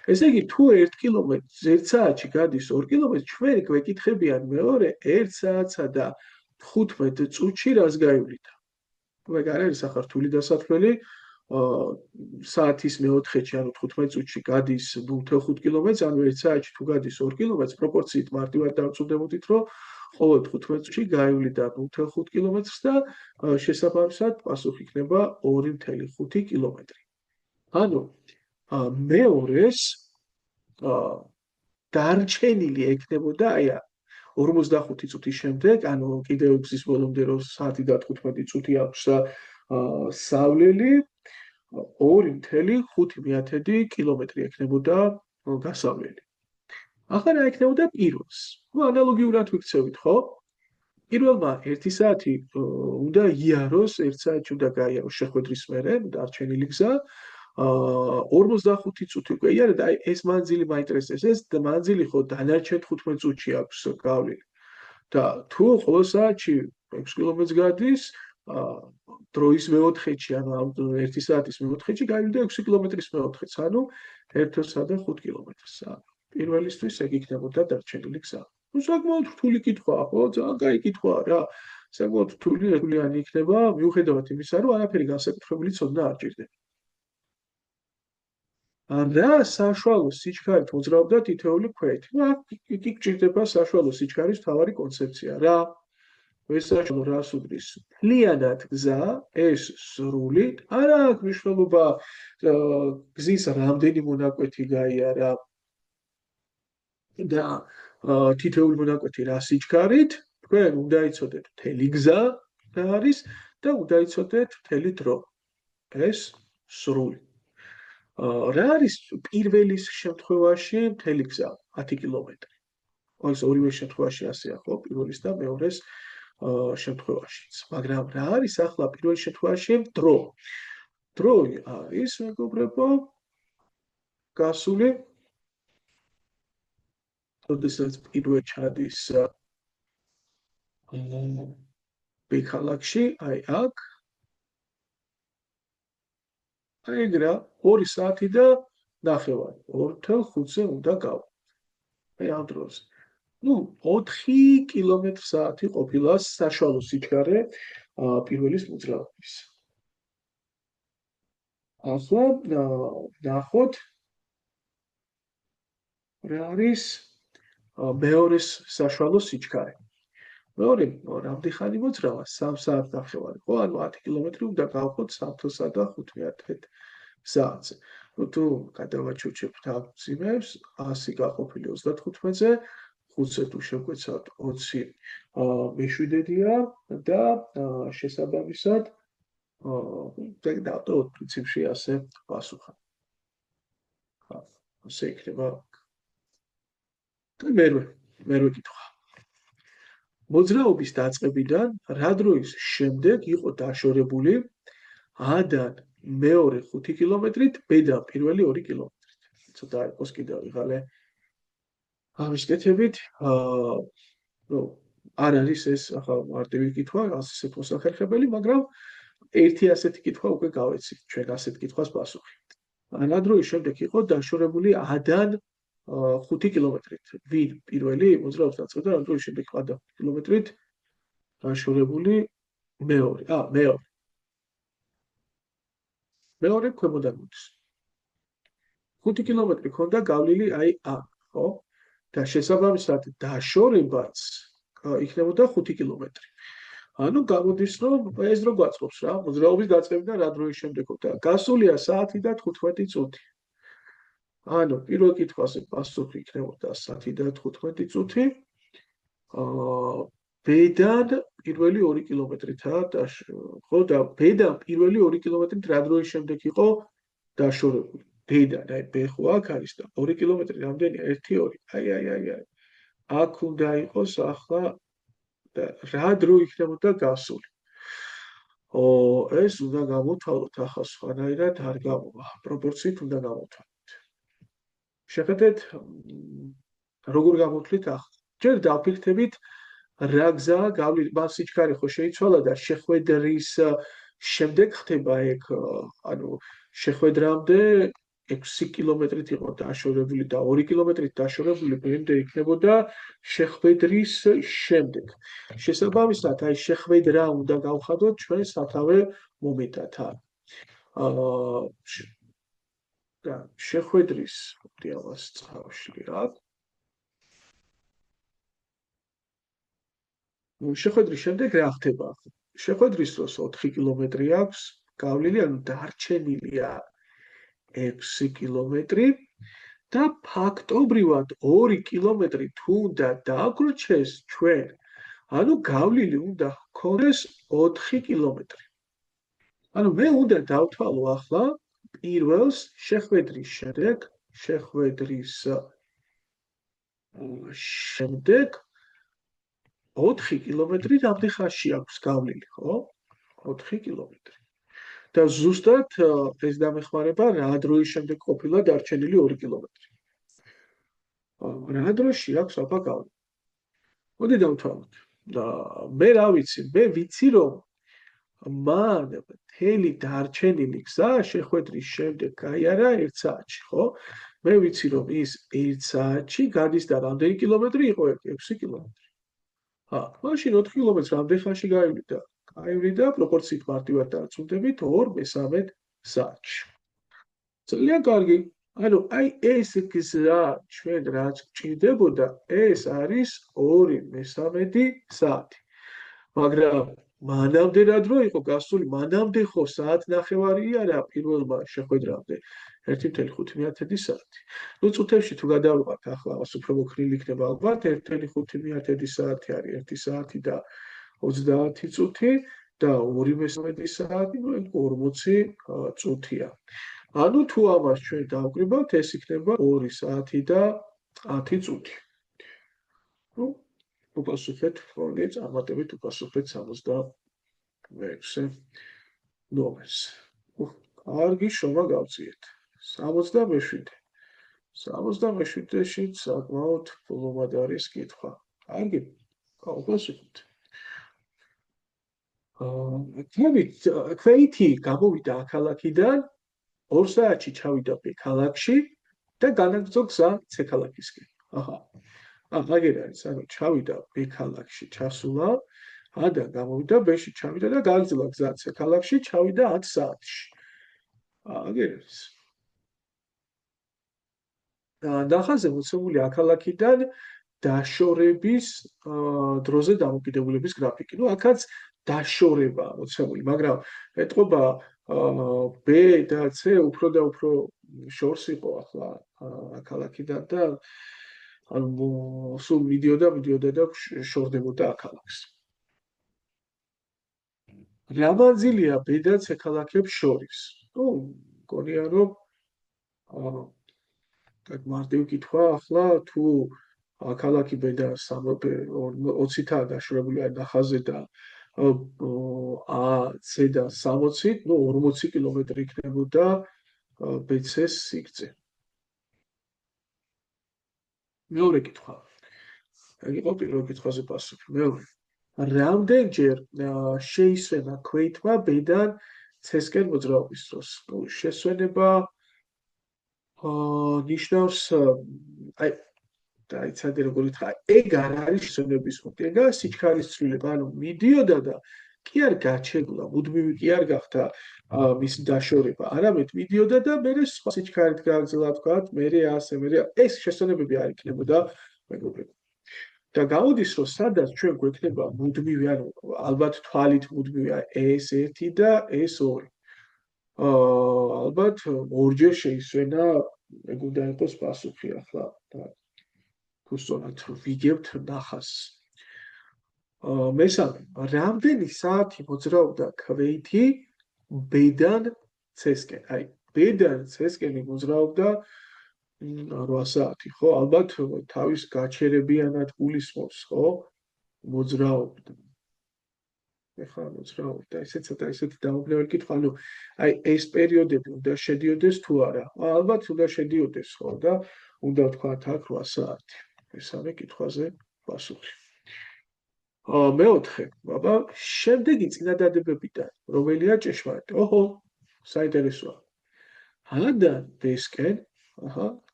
ესე იგი, თუ 1 კილომეტრს 1 საათში გადის 2 კილომეტრი, ჩვენ გვეკითხებიან მეორე 1 საათსა და 15 წუთში რას გაივლიდა. ეგ არ არის ახლა რთული დასათვლელი, საათის მე-4-ში, ანუ 15 წუთში გადის 0.5 კილომეტრს, ანუ 1 საათში თუ გადის 2 კილომეტრს, პროპორციით მარტივად დავწუდებოდით, რომ ყოველ 15 წუთში გაივლიდა 0.5 კილომეტრს და შესაბამისად პასუხი იქნება 2.5 კილომეტრი. ანუ მეორეს დარჩენილი ექნებოდა აი 45 წუთის შემდეგ, ანუ კიდევ გზის ბოლომდე რომ საათი და 15 წუთი აქვს სავლელი, 2.5 კილომეტრი ექნებოდა გასავლელი. ახლა რა ექნებოდა პირველს? ნუ ანალოგიურად ვიქცევით, ხო? პირველმა 1 საათი უნდა იაროს, 1 საათი უნდა გაიაროს შეხვედრის მერე, დარჩენილი გზა. 45 წუთი უკვე იარა და აი ეს მანძილი მაინტერესებს. ეს მანძილი ხო დანარჩენ 15 წუთში აქვს გავლილი. და თუ ყოველ საათში 6 კილომეტრს გადის, დროის მე-4-ში, ანუ 1 საათის მე-4-ში გაივიდა 6 კილომეტრის მე-4-ს, ანუ 1-სა და 5 კილომეტრს. პირველისთვის ეგ იქნებოდა დარჩენილი გზა. ნუ საკმაოდ რთული კითხვაა, ხო? ძალიან კაი კითხვაა რა. საკმაოდ რთულიანი იქნება, მიუხედავად იმისა, რომ არაფერი განსაკუთრებული ცოდნა არ ჭირდება. რა საშუალო სიჩქარით მოძრაობდა თითოეული ქვეითი? ნუ აქ გჭირდება საშუალო სიჩქარის მთავარი კონცეფცია. რა? ვესაშუალო რას უდრის? მთლიანად გზა, ეს სრულად, არა აქვს მნიშვნელობა გზის რამდენი მონაკვეთი გაიარა და თითოეული მონაკვეთი რა სიჩქარით, თქვენ უნდა იცოდეთ მთელი გზა რა არის და უნდა იცოდეთ მთელი დრო. ეს სრული. რა არის პირველის შემთხვევაში მთელი გზა 10 კილომეტრი. ეს ორივე შემთხვევაში ასეა, ხო? პირველის და მეორეს შემთხვევაშიც. მაგრამ რა არის ახლა პირველ შემთხვევაში დრო? დრო არის, მეგობრებო, გასული, როდესაც პირველ ჩადის ბიქალაკში, აი აქ, აი ეგ რა, 2 საათი და ნახევარი, 2.5-ზე უნდა გავა. აი ამ დროს. ნუ 4 კილომეტр/საათი ყოფილა საშუალო სიჩქარე პირველის მოძრაობის. ახლა ნახოთ რა არის მეორეს საშუალო სიჩქარე. მეორე რამდენი ხანი მოძრავა? 3 საათნახევარი, ხო? ანუ 10 კილომეტრი უნდა გავხოთ 3:15 საათზე. ну თუ გადავაჩუქებთ ამ ძიმებს 100 გაყოფილი 35-ზე 5-ზე თუ შევკვეცავთ 20 მეშვიდედია და შესაბამისად დავტოვოთ პრინციპში ასე პასუხა. ასე იქნება. და მერვე კითხვა. მოძრაობის დაწყებიდან რა დროის შემდეგ იყო დაშორებული A-დან მეორე 5 კილომეტრით B-დან პირველი 2 კილომეტრით. ცოტა იყოს კიდევ ვიღალე ამის კეთებით, ну, არ არის ეს ახლა მარტივი კითხვა, ასეთ მოსახერხებელი, მაგრამ ერთი ასეთი კითხვა უკვე გავეცით ჩვენ ასეთ კითხვას პასუხი. რა დროის შემდეგ იყო დაშორებული A-დან 5 კილომეტრით. ვინ პირველი მოძრაობს დაწყებდა რა დროის შემდეგ იყო A-დან 5 კილომეტრით დაშორებული მეორე. მეორე ქვემოდან მოდის. 5 კილომეტრი ქონდა გავლილი აი აქ, ხო? და შესაბამისად დაშორებაც იქნებოდა 5 კილომეტრი. ანუ გამოდის რომ ეს რო გვაწყობს რა, მოძრაობის დაწყებიდან რა დროის შემდეგ და გასულია საათი და 15 წუთი. ანუ პირველ კითხვაზე პასუხი იქნებოდა საათი და 15 წუთი. B-დან პირველი 2 კილომეტრითაა ხო და B-დან პირველი 2 კილომეტრით რა დროის შემდეგ იყო დაშორებული. B-დან, აი B ხო აქ არის და 2 კილომეტრი რამდენია? 1-2. აი. აქ უნდა იყოს ახლა და რა დრო იქნებოდა გასული. ეს უნდა გამოვთვალოთ ახლა სხვანაირად არ გამოვა. პროპორციით უნდა გამოვთვალოთ. შეხედეთ როგორ გამოვთვლით ახლა. ჯერ დავფიქრდებით რა გზაა გავლილი, მას სიჩქარე ხო შეიცვალა და შეხვედრის შემდეგ ხდება ეგ, ანუ შეხვედრამდე 6 კილომეტრით იყო დაშორებული და 2 კილომეტრით დაშორებული ბემდე იქნებოდა შეხვედრის შემდეგ. შესაბამისად, აი შეხვედრა უნდა გავხადოთ ჩვენ სათავე მომენტად. და შეხვედრის დიალას წავშლი. შეხვედრის შემდეგ რა ხდება? შეხვედრის დროს 4 კილომეტრი აქვს გავლილი, ანუ დარჩენილია 6 კილომეტრი და ფაქტობრივად 2 კილომეტრი თუ უნდა დაგვრჩეს ჩვენ, ანუ გავლილი უნდა ჰქონდეს 4 კილომეტრი. ანუ მე უნდა დავთვალო ახლა პირველს შეხვედრის შემდეგ 4 კილომეტრი რამდენი ხანში აქვს გავლილი, ხო? 4 კილომეტრი. და ზუსტად ეს დამეხმარება რა დროის შემდეგ ყოფილა დარჩენილი 2 კილომეტრი. რა დროში აქვს აბა გავლილი? მოდი დავთვალოთ. და მე რა ვიცი? მე ვიცი რომ მან მთელი დარჩენილი გზა შეხვედრის შემდეგ გაიარა 1 საათში, ხო? მე ვიცი რომ ის 1 საათში გადის და რამდენი კილომეტრი იყო? 6 კილომეტრი. მაშინ 4 კილომეტრს რამდენ ხანში გაივლიდა? გაივლიდა პროპორციით მარტივად დაწუნდებით 2/3 საათში. ძალიან კარგი. ანუ აი ეს გზა ჩვენ რაც გჭირდებოდა, ეს არის 2/3 საათი. მაგრამ მანამდე რა დრო იყო გასული? მანამდე ხო საათნახევარი არა პირველმა შეხვედრამდე 1.5 საათი. ну წუთებში თუ გადავიღოთ ახლა ამას უფრო მოქნილი იქნება ალბათ 1.5 საათი არის 1 საათი და 30 წუთი და 2/3 საათი 40 წუთია. ანუ თუ ამას ჩვენ დავკრიბავთ ეს იქნება 2 საათი და 10 წუთი. ну უპასუხეთ ხოლმე წარმატებით უპასუხეთ 66 ნომერს. კარგი შრომა გავწიეთ. 67. 67-ში საკმაოდ ფულუმად არის კითხვა. კარგი, გავუპასუხოთ. ქვეითი გამოვიდა აქალაკიდან 2 საათში ჩავიდა ბ-ქალაქში და განაგრძო გზა C-ქალაქისკენ. მაგერ არის, ანუ ჩავიდა ბ-ქალაქში, ჩასულა, და გამოვიდა B-ში, ჩავიდა და გააგრძელა გზა C-ქალაქში, ჩავიდა 10 საათში. აგერ არის. ნახაზე მოცემული აქალაკიდან დაშორების დროზე დამოკიდებულების გრაფიკი. ნუ აქაც დაშორება მოცემული, მაგრამ ეტყობა B და C უფრო და უფრო შორს იყო ახლა აქალაკიდან და ანუ სულ მიდიოდა და შორდებოდა აქალაკს. რა მანძილია B და C ქალაქებს შორის? ნუ მგონია რომ მარტივი კითხვა ახლა თუ ქალაქი B და 20-თან დაშორებული არის ნახაზზე და A C და 60-ით, ნუ 40 კილომეტრი იქნებოდა BC-ს სიგრძე. მეორე კითხვა. ეგ იყო პირველ კითხვაზე პასუხი. მეორე. რამდენჯერ შეისვენა ქვეითმა B-დან C-სკენ მოძრაობის დროს? ნუ შესვენება ნიშნავს აი დაიცადე როგორ ითხრა, ეგ არ არის შესვენების პუნქტი, ეგაა სიჩქარის ცვლილება, ანუ მიდიოდა და კი არ გაჩეგულა, მუდმივი კი არ გახდა მისი დაშორება, არამედ მიდიოდა და მერე სხვა სიჩქარით გააგრძელა, თქვათ, მერე ასე, მერე ეს შესვენებები არ იქნებოდა მეგობრებო. და გამოდის, რომ სადაც ჩვენ გვექნება მუდმივი, ანუ ალბათ თვალით მუდმივია S1 და S2. ალბათ ორჯერ შეისვენა, ეგ უნდა იყოს პასუხი ახლა და თუ სწორად ვიგებთ ნახაზს. მესამე, რამდენი საათი მოძრაობდა ქვეითი B-დან C-სკენ? აი, B-დან C-სკენი მოძრაობდა 8 საათი, ხო? ალბათ თავის გაჩერებიანად გულისხმობს, ხო? მოძრაობდა. ეხლა მოძრაობდა, ესე ცოტა ისეთი დაუბრუნებელი კითხვა, ანუ აი ეს პერიოდები უნდა შედიოდეს თუ არა? ალბათ უნდა შედიოდეს, ხო? და უნდა ვთქვათ აქ 8 საათი. მესამე კითხვაზე პასუხი. მეოთხე, აბა, შემდეგი წინადადებებიდან რომელია ჭეშმარიტი? ოჰო, საინტერესოა. A-დან B-სკენ,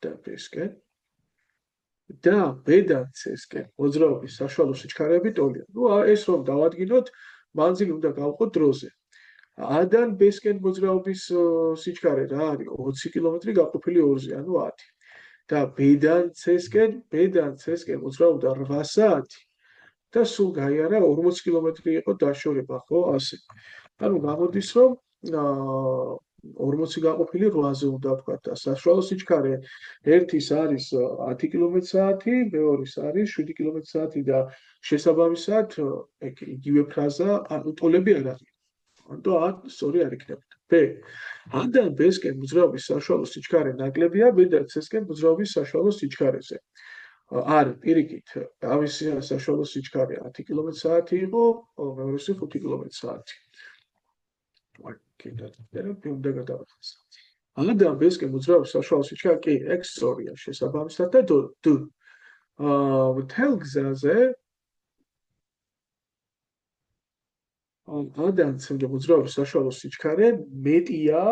და B-სკენ და B-დან C-სკენ მოძრაობის საშუალო სიჩქარეები ტოლია. ნუ ეს რომ დავადგინოთ, მანძილი უნდა გავყოთ დროზე. A-დან B-სკენ მოძრაობის სიჩქარე რა არის? 20 კილომეტრი გაყოფილი 2-ზე, ანუ 10. და B-დან C-სკენ მოძრაობდა 8 საათი და სულ გაიარა 40 კილომეტრი იყო დაშორება, ხო, ასე. ანუ გამოდის, რომ 40 გაყოფილი 8-ზე უნდა ვთქვათ და საშუალო სიჩქარე ერთის არის 10 კმ/სთ, მეორის არის 7 კმ/სთ და შესაბამისად იგივე ფრაზა, ანუ ტოლები არ არის. ანუ სწორი არ იქნებოდა. B. A-დან B-სკენ მოძრაობის საშუალო სიჩქარე ნაკლებია B-დან C-სკენ მოძრაობის საშუალო სიჩქარეზე. არის პირიქით, ამისი საშუალო სიჩქარე 10 კმ/სთ იყო, მეორესი 5 კმ/სთ. უნდა გადავახსენოთ. A-დან B-სკენ მოძრაობის საშუალო სიჩქარე კი, ეგ სწორია შესაბამისად და D. მთელ გზაზე A-დან C-მდე მოძრაობის საშუალო სიჩქარე მეტია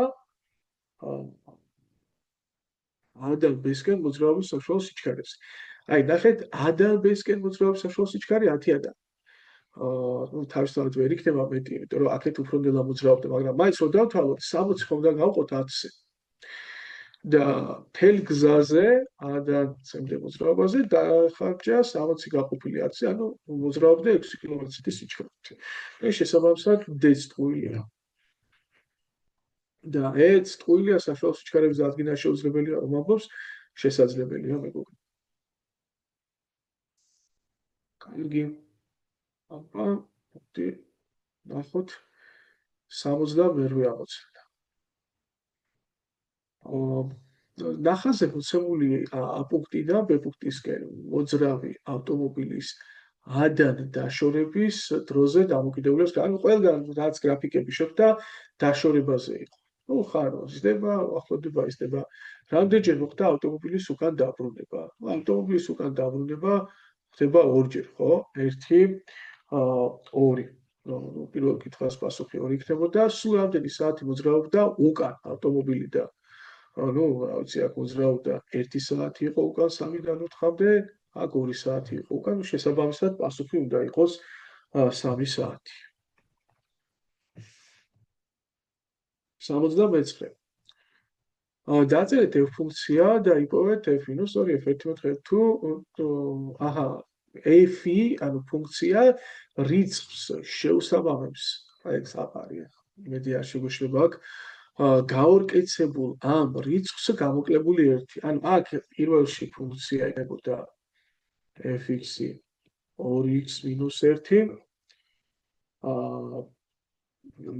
A-დან B-სკენ მოძრაობის საშუალო სიჩქარეს. აი, ნახეთ, A-დან B-სკენ მოძრაობის საშუალო სიჩქარე 10-დან. ნუ თავისთავად ვერ იქნება მეტი, იმიტომ რომ აქეთ უფრო ნელა მოძრაობდა, მაგრამ მაინც რომ დავთვალოთ, 60 ხომ უნდა გავყოთ 10-ზე. და მთელ გზაზე A-დან C-მდე მოძრაობაზე დახარჯა 60 გაყოფილი 10-ზე, ანუ მოძრაობდა 6 კმ/სთ სიჩქარით. ეს შესაბამისად D-ს ტყუილია. და ეს ტყუილია საშუალო სიჩქარების დადგენა შეუძლებელია, რომ ამბობს, შესაძლებელია, მეგობრებო. კარგი. აბა, ნახოთ 68-ე ამოცანა. ნახაზზე მოცემული A პუნქტიდან B პუნქტისკენ მოძრავი ავტომობილის A-დან დაშორების დროზე დამოკიდებულებას, ანუ ყველგან რაც გრაფიკები შეხვდა დაშორებაზე იყო. ნუ ხარო ზრდება, ახლოვდება ისდება. რამდენჯერ მოხდა ავტომობილის უკან დაბრუნება? ავტომობილის უკან დაბრუნება ხდება ორჯერ, ხო? 1, 2. პირველ კითხვას პასუხი 2 იქნებოდა. სულ რამდენი საათი მოძრაობდა უკან ავტომობილი და ну, რა ვიცი, აქ მოძრაობდა 1 საათი იყო უკან 3-დან 4-მდე, აქ 2 საათი იყო უკან, შესაბამისად პასუხი უნდა იყოს 3 საათი. 69. დაწერეთ f ფუნქცია და იპოვეთ f-2 f1 თუ აჰა f-ი ანუ ფუნქცია რიცხვს შეუსაბამებს აი ეს აპარია მედი არ შეგვეშლება აქ გაორკეცებულ ამ რიცხვს გამოკლებული 1 ანუ აქ პირველში ფუნქცია იქნებოდა f(x) 2x - 1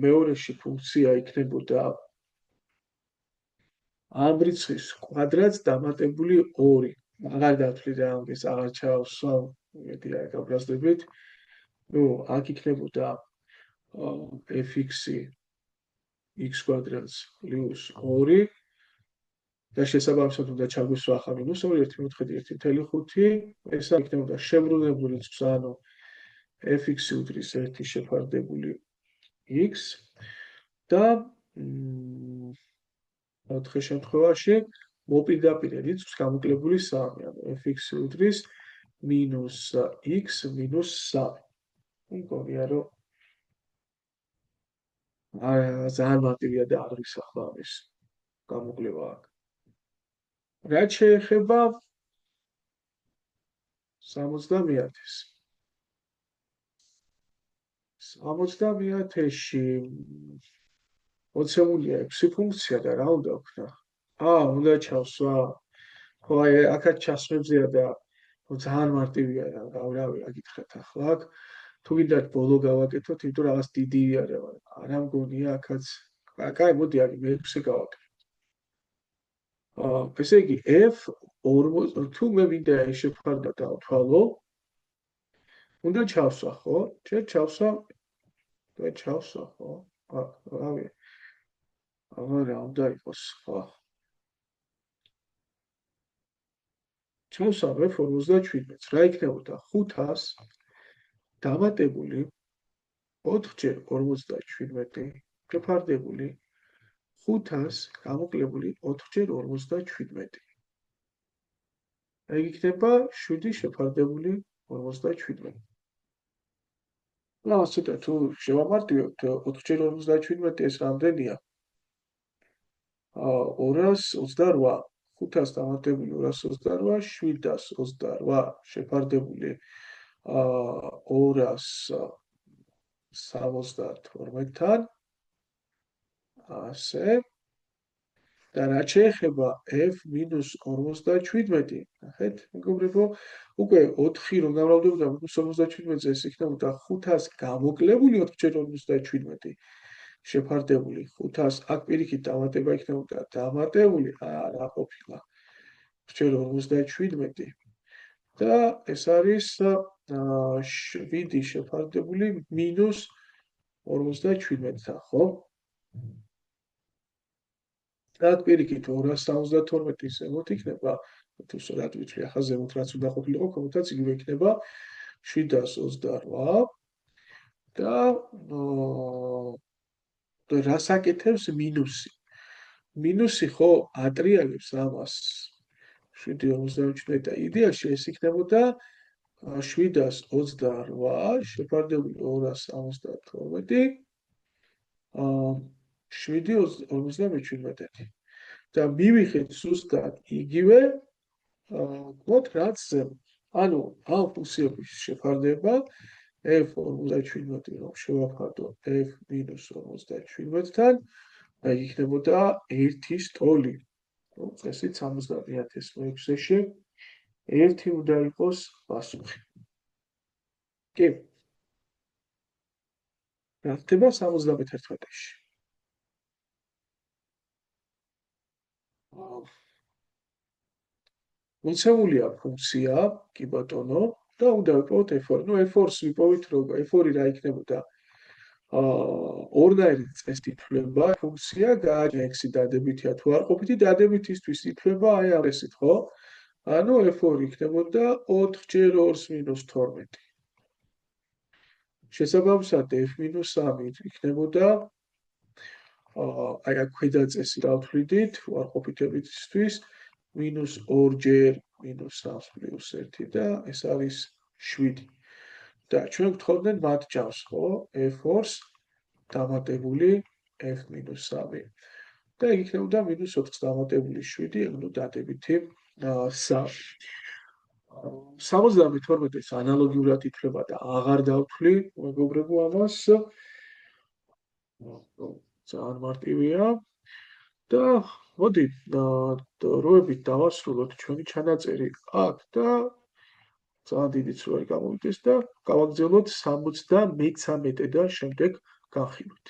მეორეში ფუნქცია იქნებოდა ამ რიცხვის კვადრატს დამატებული 2. აღარ დათვლი რა ამის აღარ ჩავსვავ, მეტი არ გაბრაზდებით. ნუ აქ იქნებოდა f(x) x კვადრატს პლუს 2 და შესაბამისად უნდა ჩაგვისვა ახლა მინუს 2 1/5 ეს იქნებოდა შებრუნებული რიცხვს ანუ f(x) უდრის 1 შეფარდებული x და 4 შემთხვევაში მოპირდაპირე რიცხვს გამოკლებული 3 ანუ f(x) უდრის -x - 3 მგონია რომ ძალიან მარტივია და არ ვისახლა ამის გამოკვლევა აქ რაც შეეხება 70,000-ს 70,000-ში მოცემულია 6 ფუნქცია და რა უნდა ვქნა? უნდა ჩავსვა. ხო, აი აქაც ჩასვებზეა და ძალიან მარტივია რა, რავი, აკითხეთ ახლა აქ. თუ გინდათ ბოლო გავაკეთოთ, იმიტომ რაღაც დიდი არა მგონია აქაც. კაი, მოდი აქ მე-6 გავაკეთე. ესე იგი f თუ მე მინდა შეფარდა დავთვალო, უნდა ჩავსვა, ხო? ჯერ ჩავსვა, ხო? რავი. რა უნდა იყოს, ხო? ჩავსვა f47-ს, რა იქნებოდა 500 დამატებული 4/47 შეფარდებული 500 გამოკლებული 4/47. აი იქნება 7 შეფარდებული 47. რა ცოტა თუ შევამარტივებთ 4/47 ეს რამდენია? 228 500 დამატებული 228 728 შეფარდებული 272-თან ასე და რაც შეეხება f-47 ნახეთ მეგობრებო უკვე 4 რომ გამრავლდებოდა -47-ზე ეს იქნებოდა 500 გამოკლებული 4/47 შეფარდებული 500 აქ პირიქით დამატება იქნებოდა დამატებული რა ყოფილა 4/47 და ეს არის 7 შეფარდებული -47-თან, ხო? აქ პირიქით 272 ზემოთ იქნება, თუ სწორად ვიტყვი, ახლა ზემოთ რაც უნდა ყოფილიყო, კომოდაც იგივე იქნება 728 და რას აკეთებს მინუსი? მინუსი ხო ატრიალებს ამას 7/47 და იდეაში ეს იქნებოდა 728 შეფარდებული 272 7/47 და მივიხეთ ზუსტად იგივე ვთქვათ რაც ანუ ამ ფუნქციების შეფარდება f47 რომ შევაფარდო f-47-თან და იქნებოდა 1-ის ტოლი. წესით 70,000-6-ში 1 უნდა იყოს პასუხი. კი. რა ხდება 71-ში? მოცემულია ფუნქცია, კი ბატონო, და უნდა ვიპოვოთ f4. ნუ f4-ს ვიპოვით როგორ? f4 რა იქნებოდა? ორნაირი წესით ითვლება ფუნქცია, გააჩნია x-ი დადებითია თუ არ ყოფითი დადებითისთვის ითვლება აი ამ წესით, ხო? ანუ f4 იქნებოდა 4/2 - 12. შესაბამისად f-3 იქნებოდა აი აქ ქვედა წესი დავთვლიდით უარყოფითებისთვის -2 - -3 და ეს არის 7. და ჩვენ გთხოვდნენ მათ ჯავს, ხო? f4-ს დამატებული f-3. და ეგ იქნებოდა -4-ს დამატებული 7, ანუ დადებითი 3. 72-ს ანალოგიურად ითვლება და აღარ დავთვლი, მეგობრებო, ამას. ძალიან მარტივია და მოდი როებით დავასრულოთ ჩვენი ჩანაწერი აქ და ძალიან დიდი ცვლა გამოვიდეს და გავაგრძელოთ 73 და შემდეგ განხილვით.